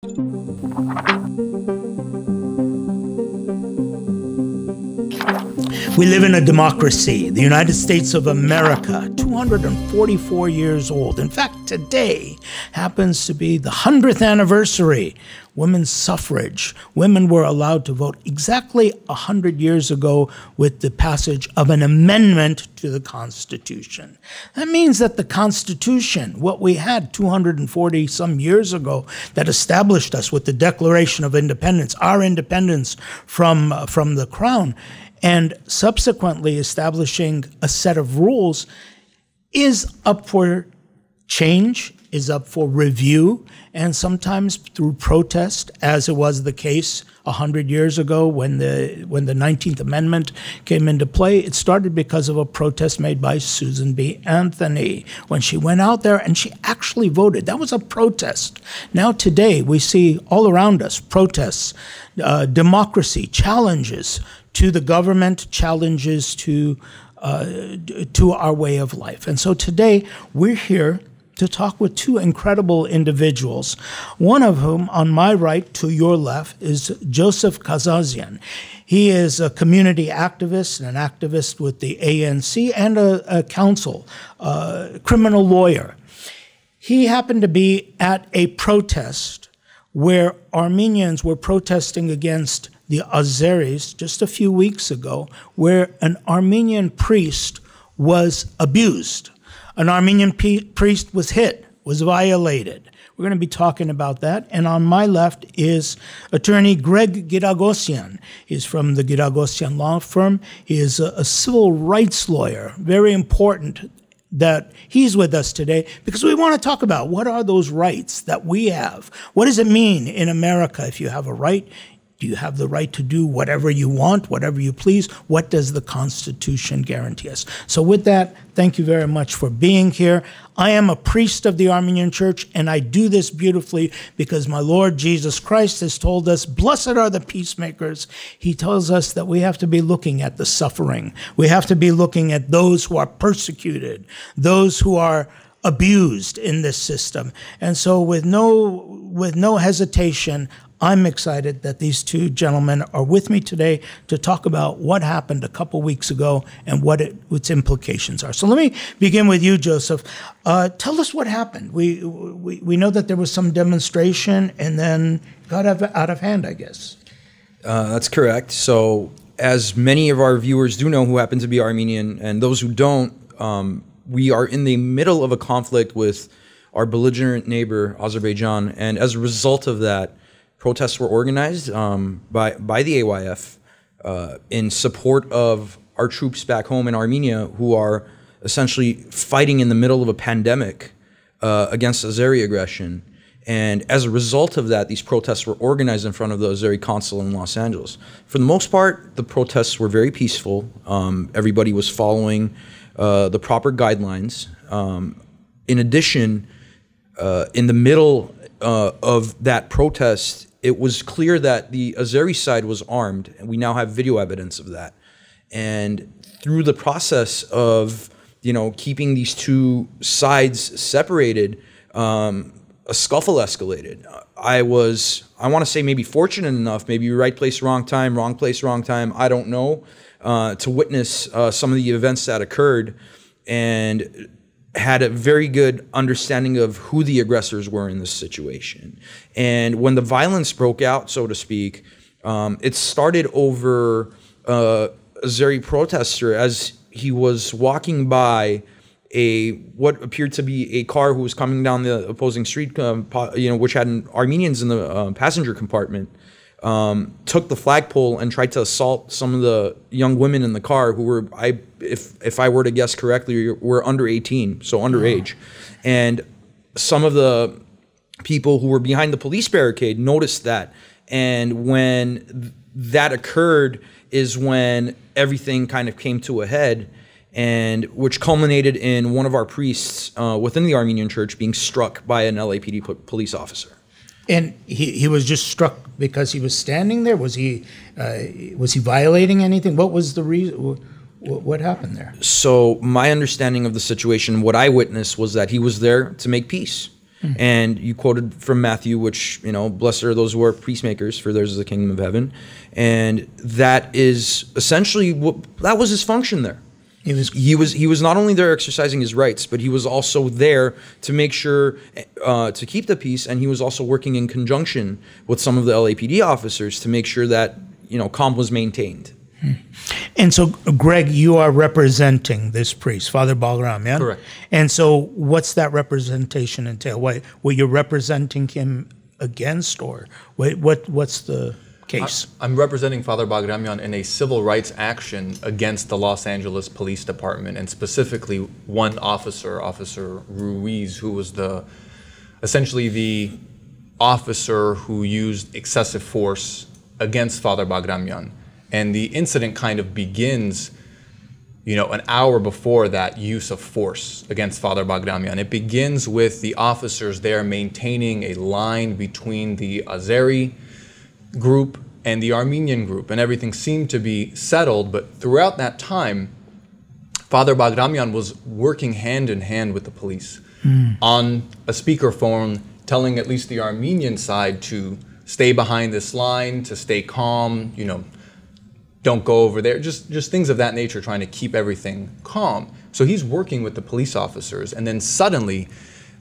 We live in a democracy, the United States of America, 244 years old. In fact, today happens to be the 100th anniversary. Women's suffrage. Women were allowed to vote exactly 100 years ago with the passage of an amendment to the Constitution. That means that the Constitution, what we had 240 some years ago that established us with the Declaration of Independence, our independence from the Crown, and subsequently establishing a set of rules, is up for change, is up for review, and sometimes through protest, as it was the case 100 years ago when the 19th Amendment came into play. It started because of a protest made by Susan B. Anthony when she went out there and she actually voted. That was a protest. Now today we see all around us protests, democracy, challenges to the government, challenges to our way of life. And so today we're here to talk with two incredible individuals, one of whom, on my right to your left, is Joseph Kazazian. He is a community activist, an activist with the ANC, and a counsel, criminal lawyer. He happened to be at a protest where Armenians were protesting against the Azeris just a few weeks ago, where an Armenian priest was abused. An Armenian priest was hit, was violated. We're going to be talking about that. And on my left is attorney Greg Giragosyan. He's from the Giragosyan law firm. He is a civil rights lawyer. Very important that he's with us today because we want to talk about what are those rights that we have. What does it mean in America if you have a right? Do you have the right to do whatever you want, whatever you please? What does the Constitution guarantee us? So with that, thank you very much for being here. I am a priest of the Armenian Church, and I do this beautifully because my Lord Jesus Christ has told us, blessed are the peacemakers. He tells us that we have to be looking at the suffering. We have to be looking at those who are persecuted, those who are abused in this system. And so with no hesitation, I'm excited that these two gentlemen are with me today to talk about what happened a couple weeks ago and what its implications are. So let me begin with you, Joseph. Tell us what happened. We know that there was some demonstration and then got out of hand, I guess. That's correct. So as many of our viewers do know who happen to be Armenian, and those who don't, we are in the middle of a conflict with our belligerent neighbor, Azerbaijan. And as a result of that, protests were organized by the AYF in support of our troops back home in Armenia who are essentially fighting in the middle of a pandemic against Azeri aggression. And as a result of that, these protests were organized in front of the Azeri consulate in Los Angeles. For the most part, the protests were very peaceful. Everybody was following the proper guidelines. In addition, in the middle of that protest, it was clear that the Azeri side was armed, and we now have video evidence of that. And through the process of, keeping these two sides separated, a scuffle escalated. I want to say maybe fortunate enough, maybe right place, wrong time, I don't know, to witness some of the events that occurred and had a very good understanding of who the aggressors were in this situation. And when the violence broke out, so to speak, it started over a Azeri protester as he was walking by what appeared to be a car who was coming down the opposing street, which had Armenians in the passenger compartment, took the flagpole and tried to assault some of the young women in the car who were, if I were to guess correctly, were under 18, so underage. And some of the people who were behind the police barricade noticed that. And when that occurred is when everything kind of came to a head, and which culminated in one of our priests within the Armenian Church being struck by an LAPD police officer. And he was just struck because he was standing there? Was he violating anything? What was the reason? What happened there? So my understanding of the situation, what I witnessed, was that he was there to make peace. And you quoted from Matthew, which, you know, blessed are those who are peacemakers, for theirs is the kingdom of heaven. And that is essentially that was his function there. He was not only there exercising his rights, but he was also there to make sure to keep the peace, and he was also working in conjunction with some of the LAPD officers to make sure that, you know, calm was maintained. And so, Greg, you are representing this priest, Father Balram, Correct. And so what's that representation entail? What you're representing him against, or what's the case? I'm representing Father Bagramyan in a civil rights action against the Los Angeles Police Department, and specifically one officer, Officer Ruiz, who was essentially the officer who used excessive force against Father Bagramyan. And the incident kind of begins, you know, an hour before that use of force against Father Bagramyan. It begins with the officers there maintaining a line between the Azeri group and the Armenian group, and everything seemed to be settled. But throughout that time, Father Bagramyan was working hand in hand with the police on a speakerphone, telling at least the Armenian side to stay behind this line, to stay calm, you know, don't go over there, just things of that nature, trying to keep everything calm. So he's working with the police officers, and then suddenly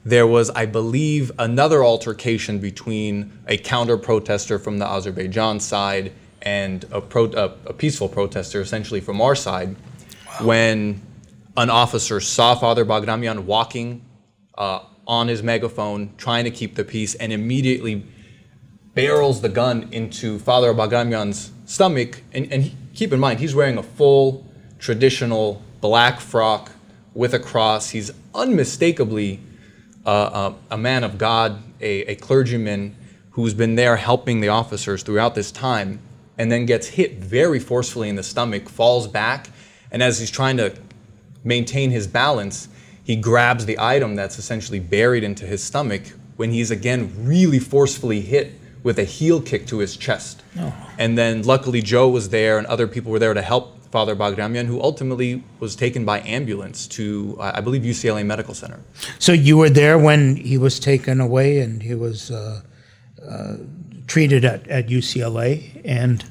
there was, I believe, another altercation between a counter-protester from the Azerbaijan side and a peaceful protester, essentially from our side, when an officer saw Father Bagramyan walking on his megaphone, trying to keep the peace, and immediately barrels the gun into Father Bagramyan's stomach. And keep in mind, he's wearing a full traditional black frock with a cross. He's unmistakably a man of God, a clergyman who's been there helping the officers throughout this time, and then gets hit very forcefully in the stomach, falls back, and as he's trying to maintain his balance, he grabs the item that's essentially buried into his stomach, when he's again really forcefully hit with a heel kick to his chest. Oh. And then luckily Joe was there and other people were there to help Father Bagramyan, who ultimately was taken by ambulance to, I believe, UCLA Medical Center. So you were there when he was taken away and he was treated at UCLA, and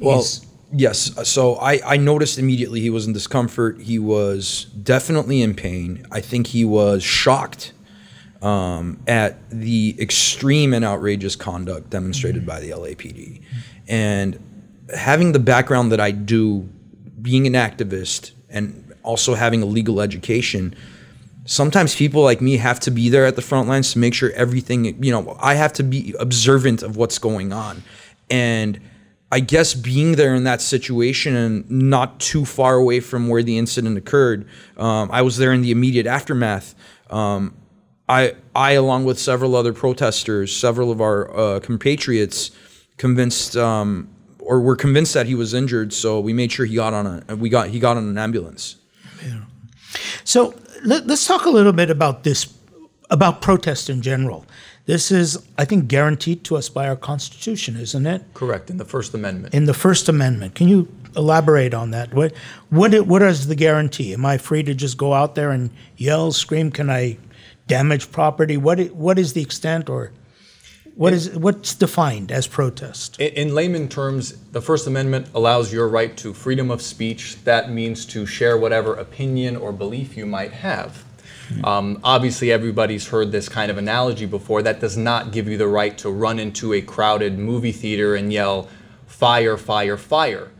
yes. So I noticed immediately he was in discomfort. He was definitely in pain. I think he was shocked at the extreme and outrageous conduct demonstrated by the LAPD. And having the background that I do, being an activist and also having a legal education, sometimes people like me have to be there at the front lines to make sure everything, you know, I have to be observant of what's going on. And I guess being there in that situation and not too far away from where the incident occurred, I was there in the immediate aftermath. I, along with several other protesters, several of our compatriots, were convinced that he was injured. So we made sure he got on an ambulance. Yeah. So let's talk a little bit about about protest in general. This is, I think, guaranteed to us by our Constitution, isn't it? Correct, in the First Amendment. In the First Amendment. Can you elaborate on that? What is the guarantee? Am I free to just go out there and yell, scream? Can I damage property? What is the extent, or what's defined as protest? In layman terms, the First Amendment allows your right to freedom of speech. That means to share whatever opinion or belief you might have. Obviously, everybody's heard this kind of analogy before. That does not give you the right to run into a crowded movie theater and yell, "Fire, fire, fire."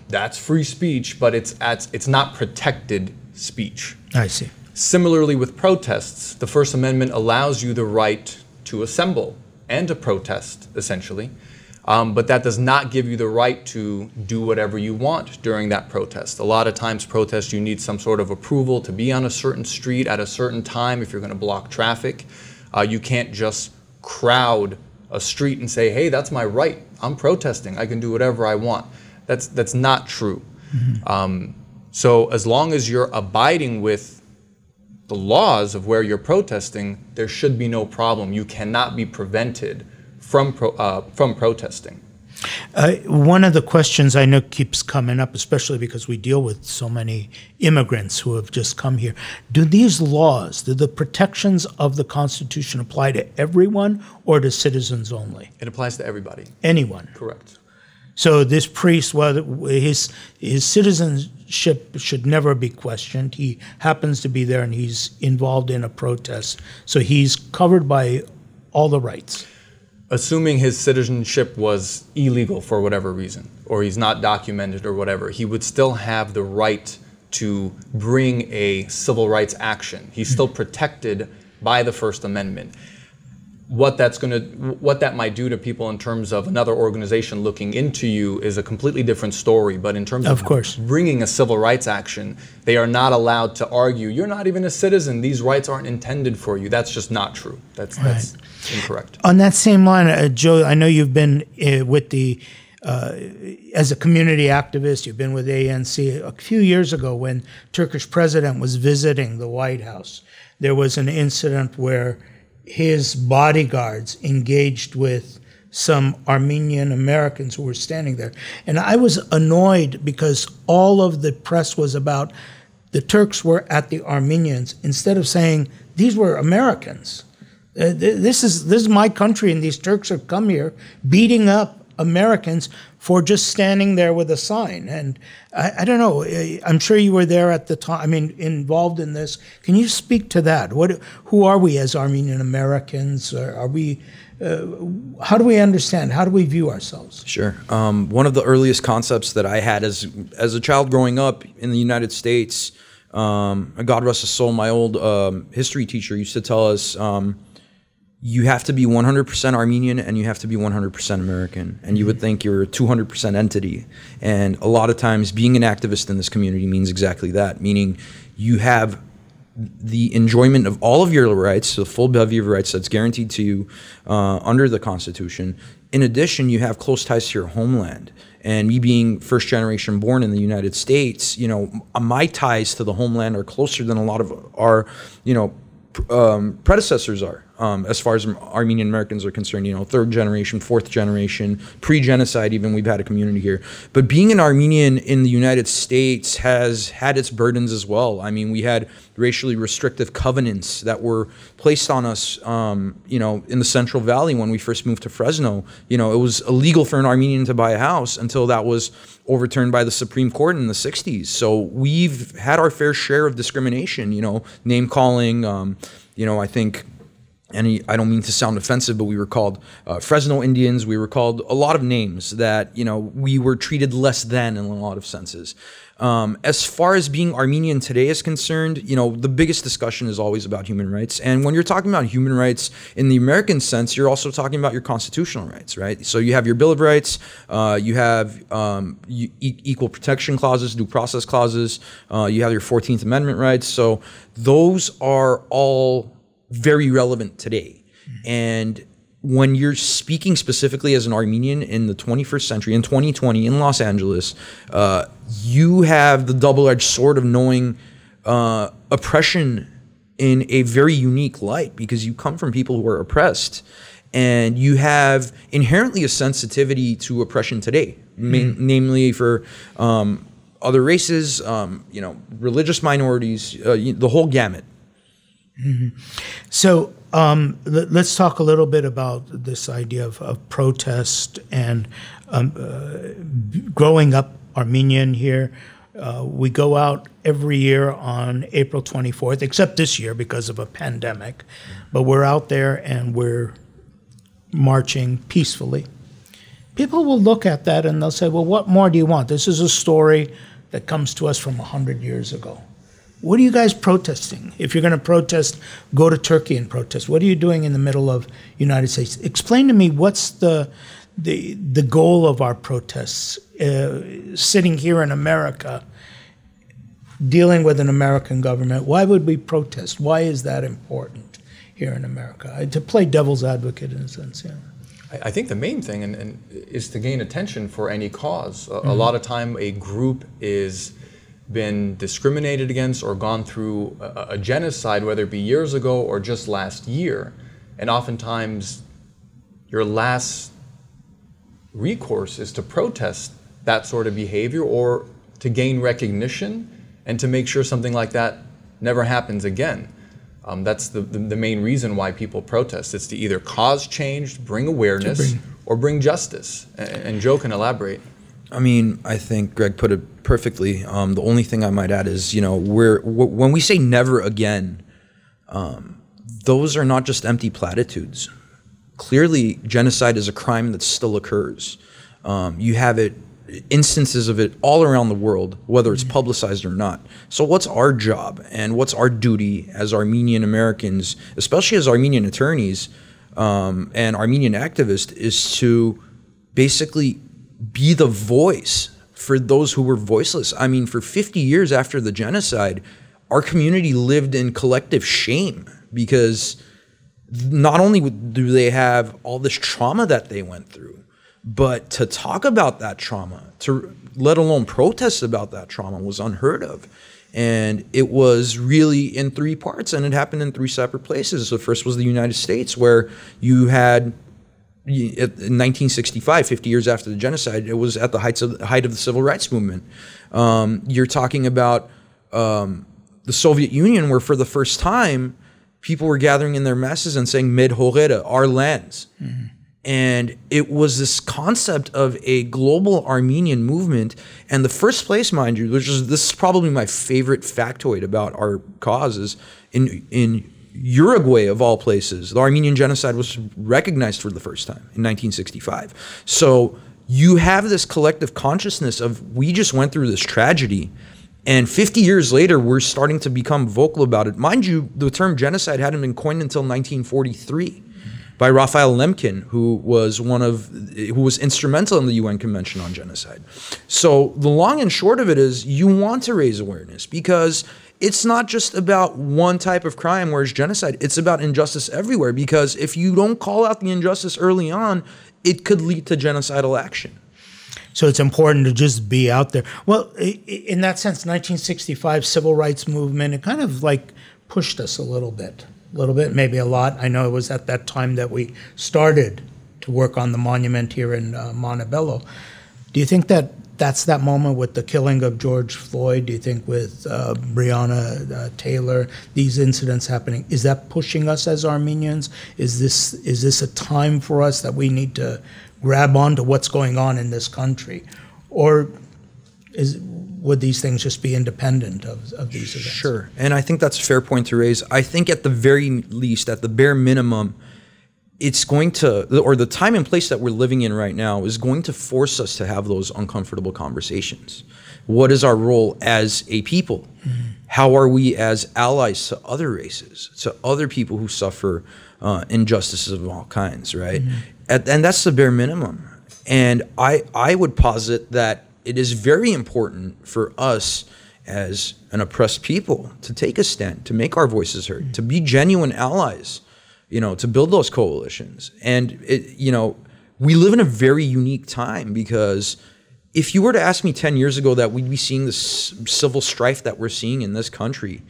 That's free speech, but it's not protected speech. I see. Similarly with protests, the First Amendment allows you the right to assemble and to protest, essentially. But that does not give you the right to do whatever you want during that protest. A lot of times protests, you need some sort of approval to be on a certain street at a certain time if you're going to block traffic. You can't just crowd a street and say, hey, that's my right. I'm protesting. I can do whatever I want. That's not true. Mm-hmm. So as long as you're abiding with the laws of where you're protesting, there should be no problem. You cannot be prevented from protesting. One of the questions I know keeps coming up, especially because we deal with so many immigrants who have just come here. Do these laws, do the protections of the Constitution apply to everyone or to citizens only? It applies to everybody. Anyone? Correct. So this priest, well, his citizenship should never be questioned. He happens to be there and he's involved in a protest. So he's covered by all the rights. Assuming his citizenship was illegal for whatever reason, or he's not documented or whatever, he would still have the right to bring a civil rights action. He's still protected by the First Amendment. What that might do to people in terms of another organization looking into you is a completely different story. But in terms of bringing a civil rights action, they are not allowed to argue, you're not even a citizen, these rights aren't intended for you. That's just not true. That's incorrect. On that same line, Joe, I know you've been with the, as a community activist, you've been with ANC. A few years ago when Turkish president was visiting the White House, there was an incident where his bodyguards engaged with some Armenian Americans who were standing there. And I was annoyed because all of the press was about the Turks were at the Armenians instead of saying these were Americans. This is my country and these Turks have come here beating up Americans for just standing there with a sign. And I don't know, I'm sure you were there at the time, I mean, involved in this. Can you speak to that? Who are we as Armenian Americans? Are we, how do we understand? How do we view ourselves? Sure. One of the earliest concepts that I had as a child growing up in the United States, God rest his soul, my old history teacher used to tell us, you have to be 100% Armenian and you have to be 100% American. And you would think you're a 200% entity. And a lot of times being an activist in this community means exactly that, meaning you have the enjoyment of all of your rights, the full bevy of rights that's guaranteed to you under the Constitution. In addition, you have close ties to your homeland. And me being first generation born in the United States, you know, my ties to the homeland are closer than a lot of our, you know, predecessors are, as far as Armenian Americans are concerned, you know, third generation, fourth generation, pre-genocide even, we've had a community here. But being an Armenian in the United States has had its burdens as well. I mean, we had racially restrictive covenants that were placed on us, you know, in the Central Valley when we first moved to Fresno. You know, it was illegal for an Armenian to buy a house until that was overturned by the Supreme Court in the 60s. So we've had our fair share of discrimination, you know, name calling, you know, I think, and I don't mean to sound offensive, but we were called Fresno Indians. We were called a lot of names that, you know, we were treated less than in a lot of senses. As far as being Armenian today is concerned, you know, the biggest discussion is always about human rights. And when you're talking about human rights in the American sense, you're also talking about your constitutional rights, right? So you have your Bill of Rights, you have equal protection clauses, due process clauses, you have your 14th Amendment rights. So those are all very relevant today. And when you're speaking specifically as an Armenian in the 21st century, in 2020, in Los Angeles, you have the double-edged sword of knowing oppression in a very unique light because you come from people who are oppressed and you have inherently a sensitivity to oppression today, namely for other races, you know, religious minorities, the whole gamut. So let's talk a little bit about this idea of protest and growing up Armenian here. We go out every year on April 24th, except this year because of a pandemic. But we're out there and we're marching peacefully. People will look at that and they'll say, well, what more do you want? This is a story that comes to us from 100 years ago. What are you guys protesting? If you're going to protest, go to Turkey and protest. What are you doing in the middle of United States? Explain to me what's the goal of our protests, sitting here in America, dealing with an American government. Why would we protest? Why is that important here in America? To play devil's advocate in a sense, yeah. I think the main thing is to gain attention for any cause. A lot of time a group is been discriminated against or gone through a genocide, whether it be years ago or just last year. And oftentimes your last recourse is to protest that sort of behavior or to gain recognition and to make sure something like that never happens again. That's the main reason why people protest. It's to either cause change, bring awareness, or bring justice. And Joe can elaborate. I mean, I think Greg put it perfectly. The only thing I might add is, when we say never again, those are not just empty platitudes. Clearly, genocide is a crime that still occurs. You have instances of it all around the world, whether it's publicized or not. So what's our job and what's our duty as Armenian Americans, especially as Armenian attorneys and Armenian activists, is to basically be the voice for those who were voiceless. I mean, for 50 years after the genocide, our community lived in collective shame because not only do they have all this trauma that they went through, but to talk about that trauma, to let alone protest about that trauma, was unheard of. And it was really in three parts, and it happened in three separate places. The first was the United States, where you had, in 1965, 50 years after the genocide, it was at the height of the civil rights movement. You're talking about the Soviet Union, where for the first time, people were gathering in their masses and saying, Med Horeda, our lands. Mm-hmm. And it was this concept of a global Armenian movement. And the first place, mind you, this is probably my favorite factoid about our cause, is in Uruguay, of all places, the Armenian genocide was recognized for the first time in 1965. So you have this collective consciousness of, we just went through this tragedy, and 50 years later, we're starting to become vocal about it. Mind you, the term genocide hadn't been coined until 1943 by Raphael Lemkin, who was instrumental in the UN Convention on Genocide. So the long and short of it is, you want to raise awareness, because it's not just about one type of crime, whereas genocide, it's about injustice everywhere. Because if you don't call out the injustice early on, it could lead to genocidal action. So it's important to just be out there. Well, in that sense, 1965 civil rights movement, it kind of like pushed us a little bit, maybe a lot. I know it was at that time that we started to work on the monument here in Montebello. Do you think that that's that moment with the killing of George Floyd? Do you think with Breonna Taylor, these incidents happening, is that pushing us as Armenians? Is this a time for us that we need to grab onto what's going on in this country? Or would these things just be independent of these events? Sure, and I think that's a fair point to raise. I think at the very least, at the bare minimum, it's going to, or the time and place that we're living in right now is going to force us to have those uncomfortable conversations. What is our role as a people? Mm-hmm. How are we as allies to other races, to other people who suffer injustices of all kinds, right? Mm-hmm. And that's the bare minimum. And I would posit that it is very important for us as an oppressed people to take a stand, to make our voices heard, mm-hmm. to be genuine allies, to build those coalitions. And we live in a very unique time, because if you were to ask me 10 years ago that we'd be seeing this civil strife that we're seeing in this country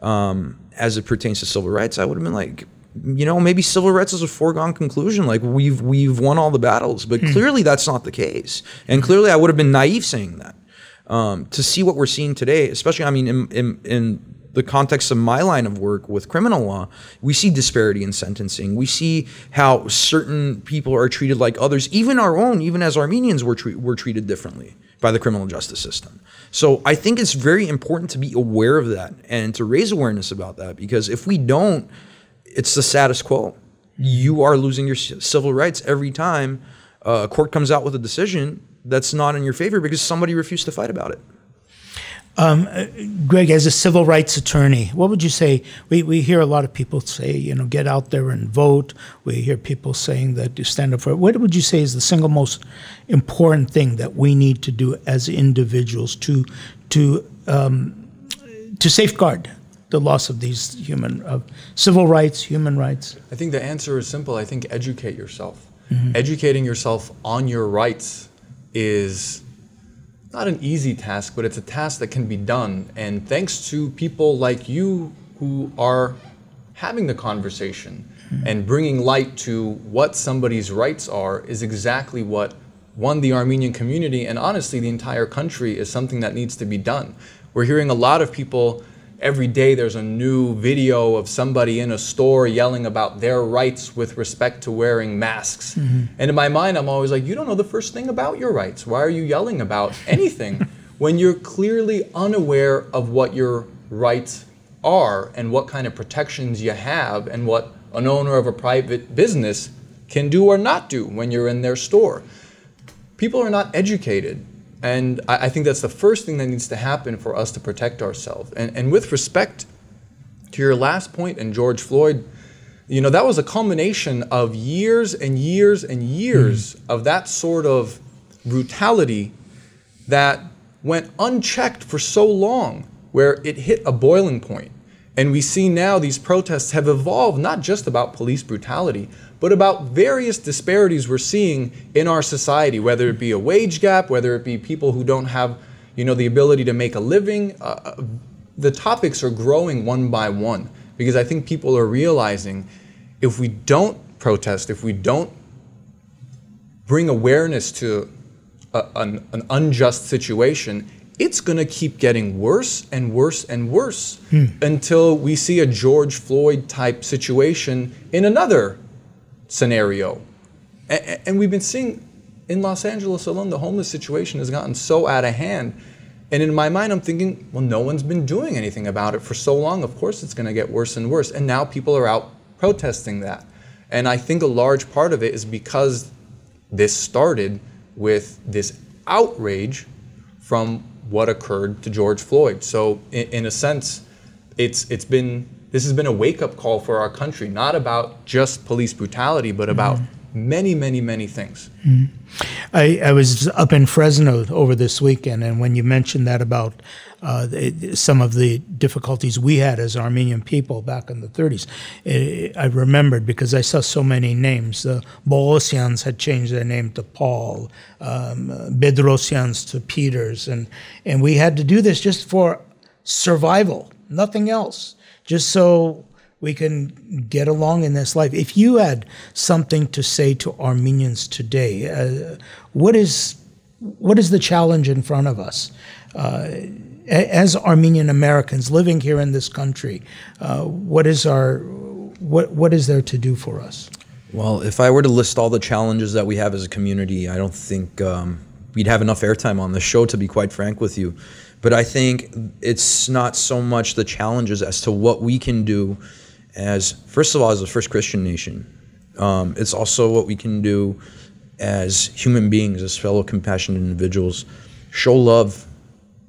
as it pertains to civil rights, I would have been like, maybe civil rights is a foregone conclusion. Like we've won all the battles, but clearly that's not the case. And clearly I would have been naive saying that. To see what we're seeing today, especially, in the context of my line of work with criminal law, we see disparity in sentencing. We see how certain people are treated like others. Even our own, even as Armenians, we're treated differently by the criminal justice system. So I think it's very important to be aware of that and to raise awareness about that, because if we don't, it's the status quo. You are losing your civil rights every time a court comes out with a decision that's not in your favor because somebody refused to fight about it. Greg, as a civil rights attorney, what would you say? We hear a lot of people say, get out there and vote. We hear people saying that you stand up for it. What would you say is the single most important thing that we need to do as individuals to safeguard the loss of these civil rights, human rights? I think the answer is simple. I think educate yourself. Mm-hmm. Educating yourself on your rights is not an easy task, but it's a task that can be done. And thanks to people like you who are having the conversation and bringing light to what somebody's rights are is exactly what the Armenian community, and honestly the entire country, is something that needs to be done. We're hearing a lot of people, every day there's a new video of somebody in a store yelling about their rights with respect to wearing masks. And in my mind, I'm always like, you don't know the first thing about your rights. Why are you yelling about anything when you're clearly unaware of what your rights are and what kind of protections you have and what an owner of a private business can do or not do when you're in their store? People are not educated. And I think that's the first thing that needs to happen for us to protect ourselves. And with respect to your last point and George Floyd, you know, that was a culmination of years and years and years of that sort of brutality that went unchecked for so long, where it hit a boiling point. And we see now these protests have evolved not just about police brutality, but about various disparities we're seeing in our society, whether it be a wage gap, whether it be people who don't have, you know, the ability to make a living. The topics are growing one by one, because I think people are realizing if we don't protest, if we don't bring awareness to an unjust situation, it's going to keep getting worse and worse and worse until we see a George Floyd type situation in another scenario. And we've been seeing in Los Angeles alone, the homeless situation has gotten so out of hand. And in my mind, I'm thinking, well, no one's been doing anything about it for so long. Of course, it's going to get worse and worse. And now people are out protesting that. And I think a large part of it is because this started with this outrage from what occurred to George Floyd. So in a sense, this has been a wake-up call for our country, not about just police brutality, but about many, many, many things. I was up in Fresno over this weekend, and when you mentioned that about some of the difficulties we had as Armenian people back in the 30s, I remembered because I saw so many names. The Boghosians had changed their name to Paul, Bedrosians to Peters, and we had to do this just for survival, nothing else, just so we can get along in this life. If you had something to say to Armenians today, what is the challenge in front of us? As Armenian Americans living here in this country, what is there to do for us? Well, if I were to list all the challenges that we have as a community, I don't think we'd have enough airtime on the show, to be quite frank with you. But I think it's not so much the challenges as to what we can do as, first of all, as a first Christian nation. It's also what we can do as human beings, as fellow compassionate individuals. Show love.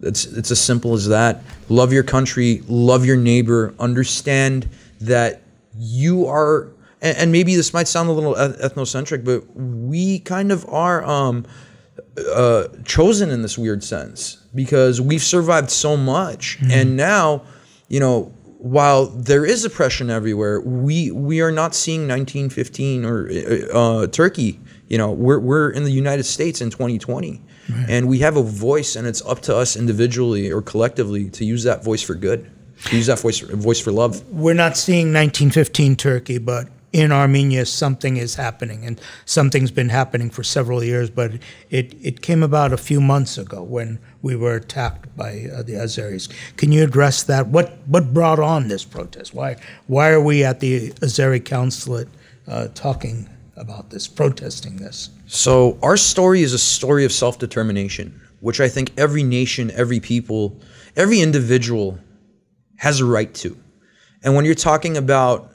It's as simple as that. Love your country, love your neighbor, understand that you are, and maybe this might sound a little ethnocentric, but we kind of are chosen in this weird sense, because we've survived so much. And now, you know, while there is oppression everywhere, we are not seeing 1915 or Turkey. You know, we're in the United States in 2020, and we have a voice, and it's up to us individually or collectively to use that voice for good, to use that voice for love. We're not seeing 1915 Turkey, but in Armenia, something is happening, and something's been happening for several years, but it came about a few months ago when we were attacked by the Azeris. Can you address that? What brought on this protest? Why are we at the Azeri consulate talking about this, protesting this? So our story is a story of self-determination, which I think every nation, every people, every individual has a right to. And when you're talking about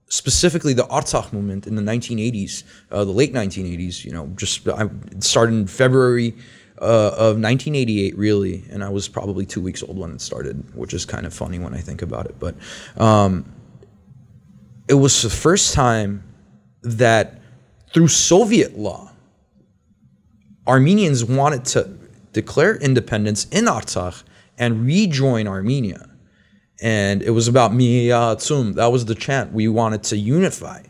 specifically the Artsakh movement in the 1980s, the late 1980s, you know, it started in February of 1988, really, and I was probably 2 weeks old when it started, which is kind of funny when I think about it. But it was the first time that through Soviet law, Armenians wanted to declare independence in Artsakh and rejoin Armenia. And it was about Miyatsum. That was the chant. We wanted to unify.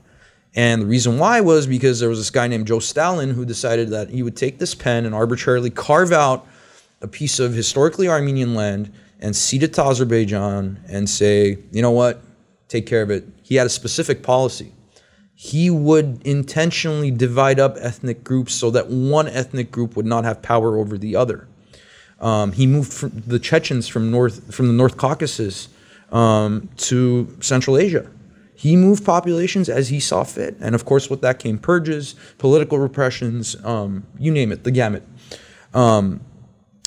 And the reason why was because there was this guy named Joe Stalin who decided that he would take this pen and arbitrarily carve out a piece of historically Armenian land and cede it to Azerbaijan and say, you know what, take care of it. He had a specific policy. he would intentionally divide up ethnic groups so that one ethnic group would not have power over the other. He moved the Chechens from the North Caucasus to Central Asia. He moved populations as he saw fit. And of course, with that came purges, political repressions, you name it, the gamut.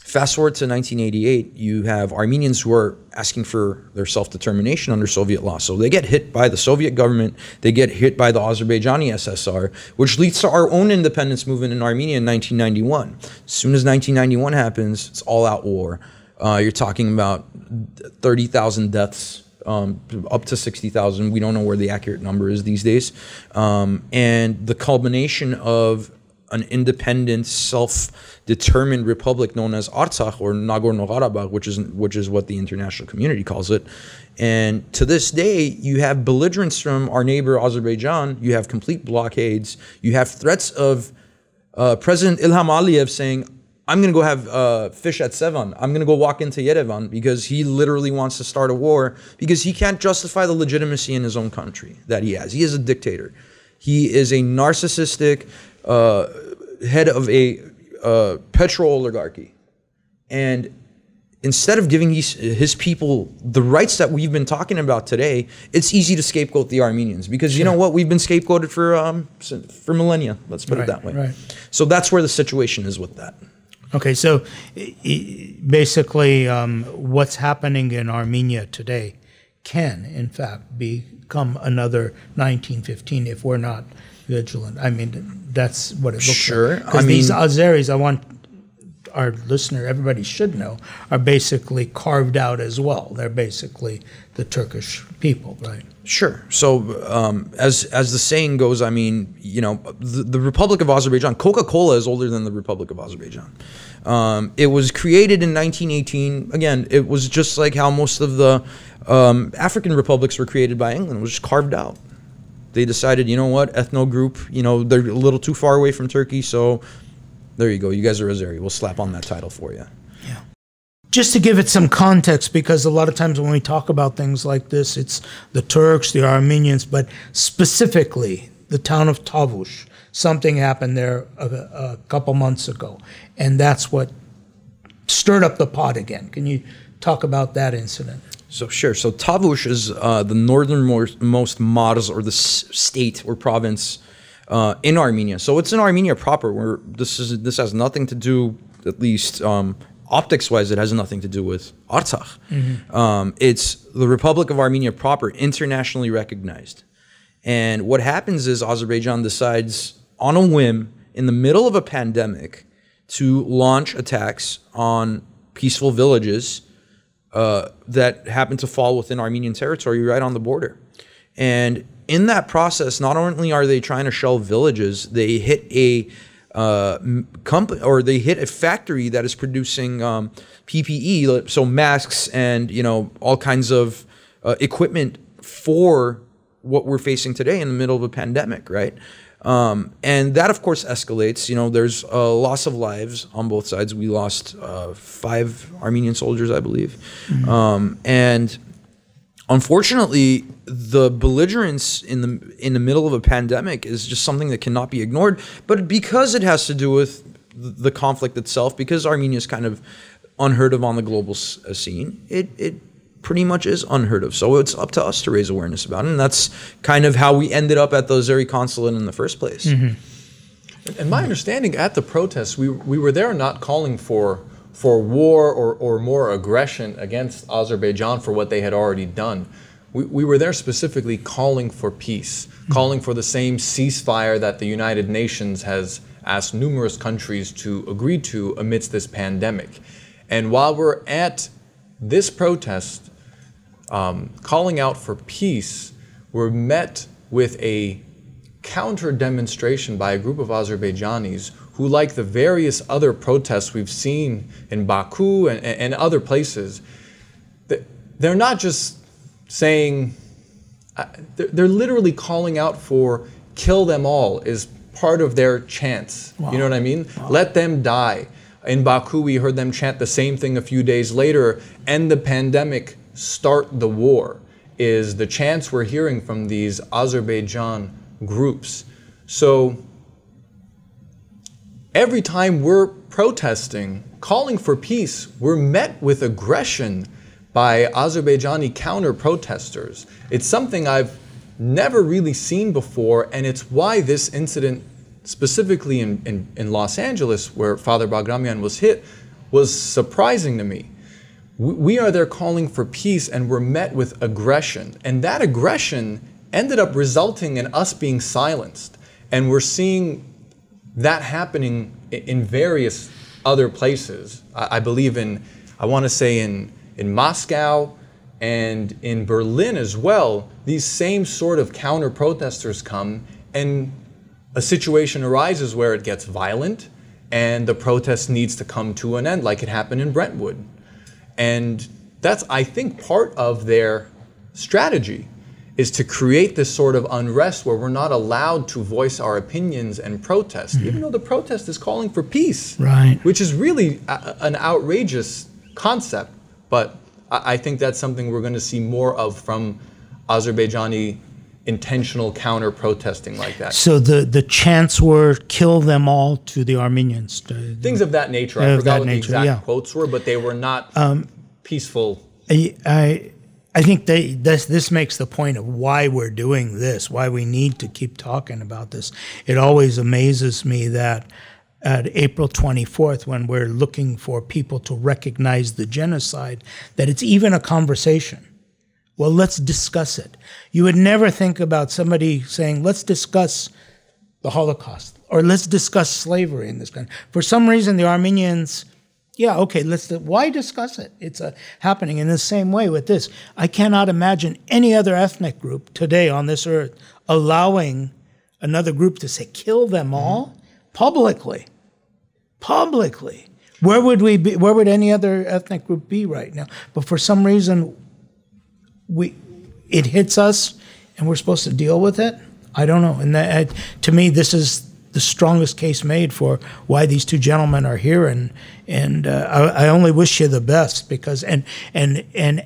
Fast forward to 1988, you have Armenians who are asking for their self-determination under Soviet law. So they get hit by the Soviet government, they get hit by the Azerbaijani SSR, which leads to our own independence movement in Armenia in 1991. As soon as 1991 happens, it's all-out war. You're talking about 30,000 deaths, up to 60,000. We don't know where the accurate number is these days. And the culmination of an independent, self-determined republic known as Artsakh or Nagorno-Karabakh, which is what the international community calls it. And to this day, you have belligerence from our neighbor Azerbaijan. You have complete blockades. You have threats of President Ilham Aliyev saying, I'm going to go have fish at Sevan. I'm going to go walk into Yerevan because he literally wants to start a war because he can't justify the legitimacy in his own country that he has. He is a dictator. He is a narcissistic head of a petro oligarchy. And instead of giving his people the rights that we've been talking about today, it's easy to scapegoat the Armenians because you know what? We've been scapegoated for millennia. Let's put it that way. Right. So that's where the situation is with that. Okay, so basically what's happening in Armenia today can, in fact, become another 1915 if we're not vigilant. I mean, that's what it looks like. Sure. Because these Azeris, I want our listener, everybody should know, are basically carved out as well. They're basically the Turkish people, right? Sure. So as the saying goes, I mean, you know, the Republic of Azerbaijan, Coca-Cola is older than the Republic of Azerbaijan. It was created in 1918. Again, it was just like how most of the African republics were created by England. It was just carved out. They decided, you know what, ethno group, you know, they're a little too far away from Turkey, so there you go. You guys are Azeri. We'll slap on that title for you. Yeah. Just to give it some context, because a lot of times when we talk about things like this, it's the Turks, the Armenians, but specifically the town of Tavush. Something happened there a couple months ago, and that's what stirred up the pot again. Can you talk about that incident? So sure. So Tavush is the northernmost Mars, or the state or province in Armenia. So it's in Armenia proper. Where this has nothing to do, at least optics-wise, it has nothing to do with Artsakh. Mm-hmm. It's the Republic of Armenia proper, internationally recognized. And what happens is Azerbaijan decides on a whim, in the middle of a pandemic, to launch attacks on peaceful villages that happen to fall within Armenian territory right on the border. And in that process, not only are they trying to shell villages, they hit a company, or they hit a factory that is producing PPE, so masks and, you know, all kinds of equipment for what we're facing today in the middle of a pandemic, right? And that, of course, escalates. You know, there's a loss of lives on both sides. We lost 5 Armenian soldiers, I believe. Mm-hmm. And unfortunately, the belligerence in the middle of a pandemic is just something that cannot be ignored. But because it has to do with the conflict itself, because Armenia is kind of unheard of on the global scene, it pretty much is unheard of. So it's up to us to raise awareness about it. And that's kind of how we ended up at the Azeri consulate in the first place. Mm-hmm. And my understanding at the protests, we were there not calling for war or more aggression against Azerbaijan for what they had already done. We were there specifically calling for peace, calling for the same ceasefire that the United Nations has asked numerous countries to agree to amidst this pandemic. And while we're at this protest, calling out for peace, we're met with a counter demonstration by a group of Azerbaijanis who, like the various other protests we've seen in Baku and other places, they're not just saying, they're literally calling out for kill them all is part of their chants. Wow. You know what I mean? Wow. Let them die. In Baku, we heard them chant the same thing a few days later, end the pandemic, start the war, is the chants we're hearing from these Azerbaijan groups. So every time we're protesting, calling for peace, we're met with aggression by Azerbaijani counter-protesters. It's something I've never really seen before, and it's why this incident, specifically in Los Angeles, where Father Bagramian was hit, was surprising to me. We are there calling for peace, and we're met with aggression. And that aggression ended up resulting in us being silenced. And we're seeing that happening in various other places. I believe I want to say in Moscow and in Berlin as well, these same sort of counter-protesters come, and a situation arises where it gets violent and the protest needs to come to an end, like it happened in Brentwood. And that's, I think, part of their strategy, is to create this sort of unrest where we're not allowed to voice our opinions and protest, even though the protest is calling for peace, Right. which is really an outrageous concept. But I think that's something we're going to see more of from Azerbaijani intentional counter-protesting like that. So the chants were "kill them all" to the Armenians. Things of that nature. I forgot what the exact quotes were, but they were not peaceful. I think this makes the point of why we're doing this, why we need to keep talking about this. It always amazes me that at April 24th, when we're looking for people to recognize the genocide, that it's even a conversation. Well, let's discuss it. You would never think about somebody saying, let's discuss the Holocaust, or let's discuss slavery in this country. For some reason, the Armenians, yeah, okay, why discuss it? It's happening in the same way with this. I cannot imagine any other ethnic group today on this earth allowing another group to say, kill them all publicly. Publicly. Where would we be? Where would any other ethnic group be right now? But for some reason, it hits us, and we're supposed to deal with it. I don't know. And to me, this is the strongest case made for why these two gentlemen are here. And I only wish you the best, because and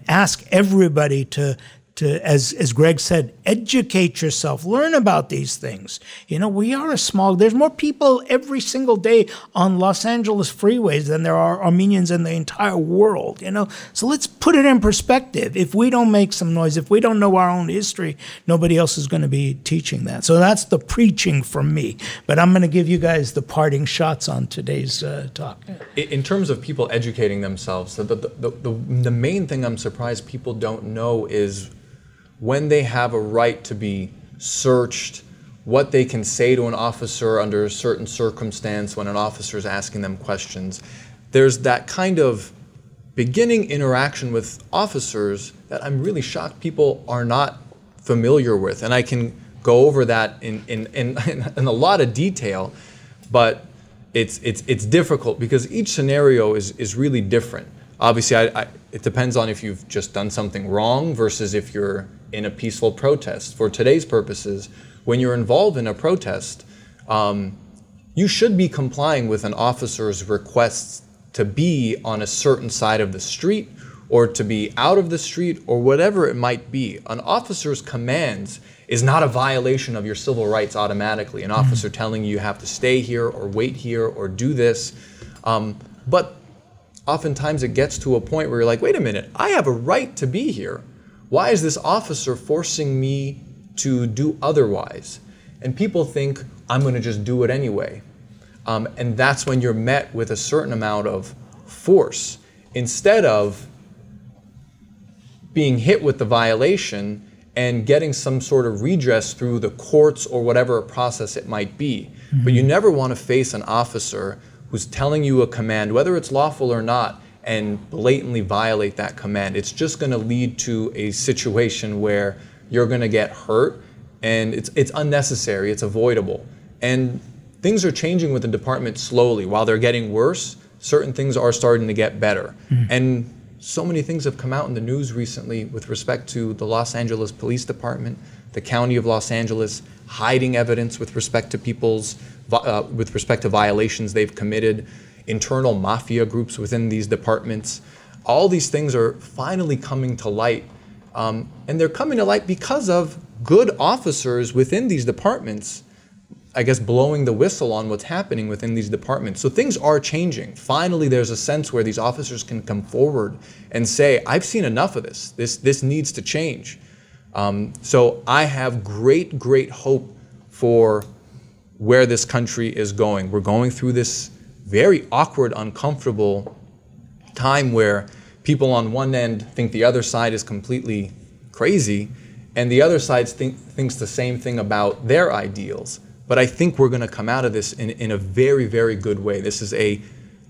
ask everybody to as Greg said, educate yourself, learn about these things. You know, we are there's more people every single day on Los Angeles freeways than there are Armenians in the entire world, you know. So let's put it in perspective. If we don't make some noise, if we don't know our own history, nobody else is going to be teaching that. So that's the preaching from me. But I'm going to give you guys the parting shots on today's talk. In terms of people educating themselves, the main thing I'm surprised people don't know is when they have a right to be searched, what they can say to an officer under a certain circumstance when an officer is asking them questions. There's that kind of beginning interaction with officers that I'm really shocked people are not familiar with. And I can go over that in a lot of detail, but it's difficult because each scenario is really different. Obviously, it depends on if you've just done something wrong versus if you're in a peaceful protest. For today's purposes, when you're involved in a protest, you should be complying with an officer's requests to be on a certain side of the street or to be out of the street or whatever it might be. An officer's commands is not a violation of your civil rights automatically. An officer telling you have to stay here or wait here or do this. But oftentimes it gets to a point where you're like, wait a minute, I have a right to be here. Why is this officer forcing me to do otherwise? And people think, I'm going to just do it anyway. And that's when you're met with a certain amount of force. Instead of being hit with the violation and getting some sort of redress through the courts or whatever process it might be. Mm-hmm. But you never want to face an officer who's telling you a command, whether it's lawful or not, and blatantly violate that command. It's just going to lead to a situation where you're going to get hurt, and it's unnecessary, it's avoidable. And things are changing with the department slowly. While they're getting worse, certain things are starting to get better. Mm-hmm. And so many things have come out in the news recently with respect to the Los Angeles Police Department, the County of Los Angeles, hiding evidence with respect to with respect to violations they've committed, internal mafia groups within these departments. All these things are finally coming to light, And they're coming to light because of good officers within these departments, I guess, blowing the whistle on what's happening within these departments. So things are changing. Finally, there's a sense where these officers can come forward and say, I've seen enough of this. This needs to change. So I have great hope for where this country is going. We're going through this very awkward, uncomfortable time where people on one end think the other side is completely crazy, and the other side thinks the same thing about their ideals. But I think we're going to come out of this in a very good way. This is a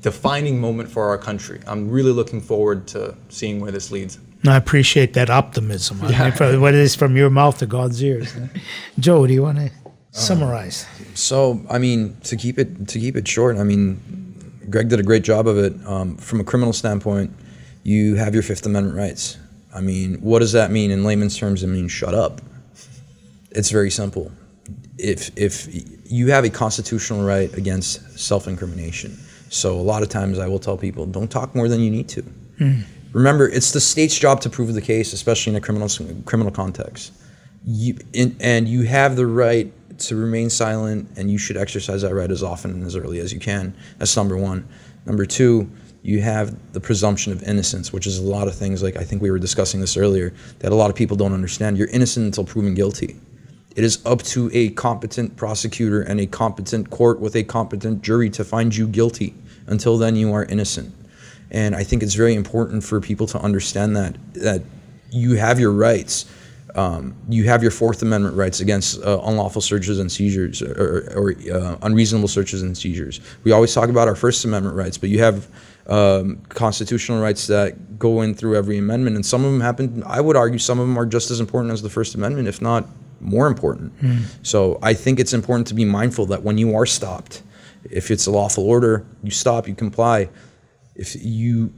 defining moment for our country. I'm really looking forward to seeing where this leads. I appreciate that optimism. I mean, what it is from your mouth to God's ears. Joe, do you want to summarize? So, I mean, to keep it short, I mean, Greg did a great job of it. From a criminal standpoint, you have your Fifth Amendment rights. I mean, what does that mean in layman's terms? It means shut up. It's very simple. If you have a constitutional right against self-incrimination, so a lot of times I will tell people, don't talk more than you need to. Remember, it's the state's job to prove the case, especially in a criminal context. And you have the right to remain silent, and you should exercise that right as often and as early as you can. That's number one. Number two, you have the presumption of innocence, which is a lot of things, like I think we were discussing this earlier, that a lot of people don't understand. You're innocent until proven guilty. It is up to a competent prosecutor and a competent court with a competent jury to find you guilty. Until then, you are innocent. And I think it's very important for people to understand that you have your rights. You have your Fourth Amendment rights against unlawful searches and seizures or unreasonable searches and seizures. We always talk about our First Amendment rights, but you have constitutional rights that go in through every amendment, and some of them happen, I would argue some of them are just as important as the First Amendment, if not more important. So I think it's important to be mindful that when you are stopped, if it's a lawful order, you stop, you comply. If you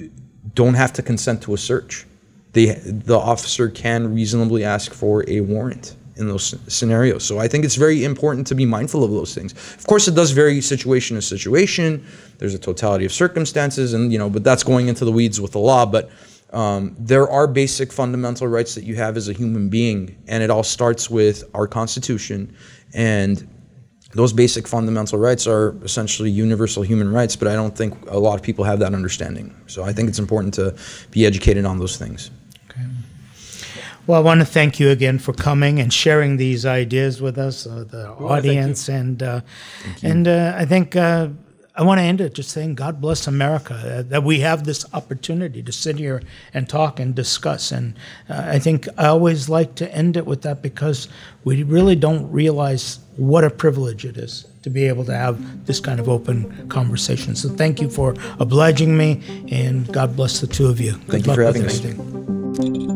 don't have to consent to a search, the officer can reasonably ask for a warrant in those scenarios. So I think it's very important to be mindful of those things. Of course, it does vary situation to situation. There's a totality of circumstances, and but that's going into the weeds with the law. But there are basic fundamental rights that you have as a human being, and it all starts with our Constitution. And those basic fundamental rights are essentially universal human rights, but I don't think a lot of people have that understanding. So I think it's important to be educated on those things. Okay. Well, I want to thank you again for coming and sharing these ideas with us, the audience, and I think I want to end it just saying God bless America, that we have this opportunity to sit here and talk and discuss. And I think I always like to end it with that, because we really don't realize what a privilege it is to be able to have this kind of open conversation. So thank you for obliging me, and God bless the two of you. Thank you for having us.